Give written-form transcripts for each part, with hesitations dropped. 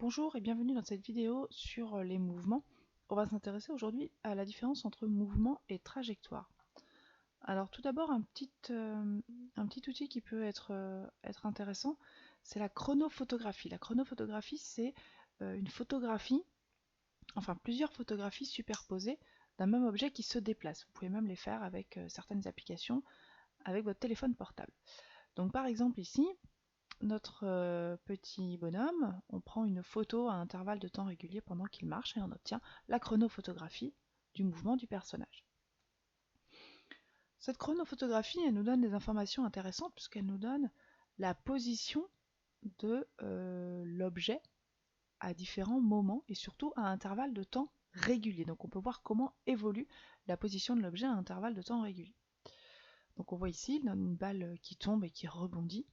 Bonjour et bienvenue dans cette vidéo sur les mouvements. On va s'intéresser aujourd'hui à la différence entre mouvement et trajectoire. Alors tout d'abord un petit outil qui peut être intéressant, c'est la chronophotographie. La chronophotographie c'est une photographie, enfin plusieurs photographies superposées d'un même objet qui se déplace. Vous pouvez même les faire avec certaines applications avec votre téléphone portable. Donc par exemple ici, notre petit bonhomme, on prend une photo à intervalles de temps réguliers pendant qu'il marche et on obtient la chronophotographie du mouvement du personnage. Cette chronophotographie, elle nous donne des informations intéressantes puisqu'elle nous donne la position de l'objet à différents moments et surtout à intervalles de temps réguliers. Donc on peut voir comment évolue la position de l'objet à intervalles de temps réguliers. Donc on voit ici une balle qui tombe et qui rebondit.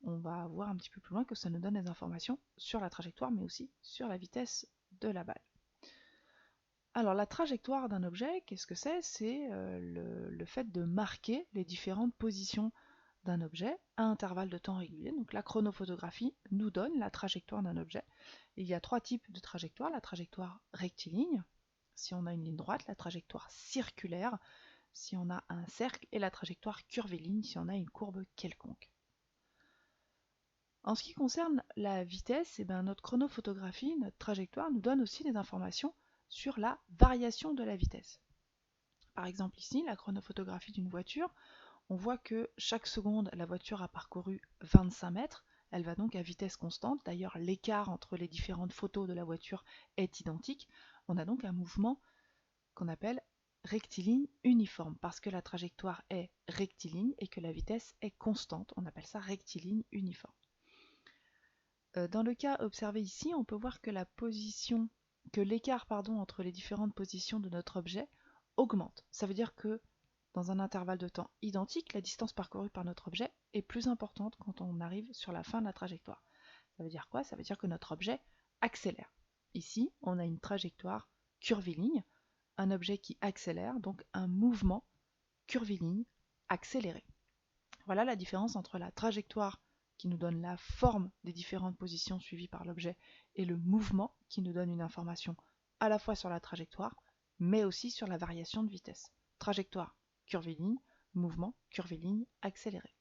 On va voir un petit peu plus loin que ça nous donne des informations sur la trajectoire, mais aussi sur la vitesse de la balle. Alors la trajectoire d'un objet, qu'est-ce que c'est? C'est le fait de marquer les différentes positions d'un objet à intervalles de temps réguliers. Donc la chronophotographie nous donne la trajectoire d'un objet. Et il y a trois types de trajectoires. La trajectoire rectiligne, si on a une ligne droite, la trajectoire circulaire, si on a un cercle, et la trajectoire curviligne, si on a une courbe quelconque. En ce qui concerne la vitesse, notre chronophotographie, notre trajectoire nous donne aussi des informations sur la variation de la vitesse. Par exemple ici, la chronophotographie d'une voiture, on voit que chaque seconde, la voiture a parcouru 25 mètres, elle va donc à vitesse constante, d'ailleurs l'écart entre les différentes photos de la voiture est identique, on a donc un mouvement qu'on appelle rectiligne uniforme, parce que la trajectoire est rectiligne et que la vitesse est constante, on appelle ça rectiligne uniforme. Dans le cas observé ici, on peut voir que l'écart entre les différentes positions de notre objet augmente. Ça veut dire que dans un intervalle de temps identique, la distance parcourue par notre objet est plus importante quand on arrive sur la fin de la trajectoire. Ça veut dire quoi? Ça veut dire que notre objet accélère. Ici, on a une trajectoire curviligne, un objet qui accélère, donc un mouvement curviligne accéléré. Voilà la différence entre la trajectoire qui nous donne la forme des différentes positions suivies par l'objet et le mouvement qui nous donne une information à la fois sur la trajectoire mais aussi sur la variation de vitesse. Trajectoire curviligne, mouvement curviligne accéléré.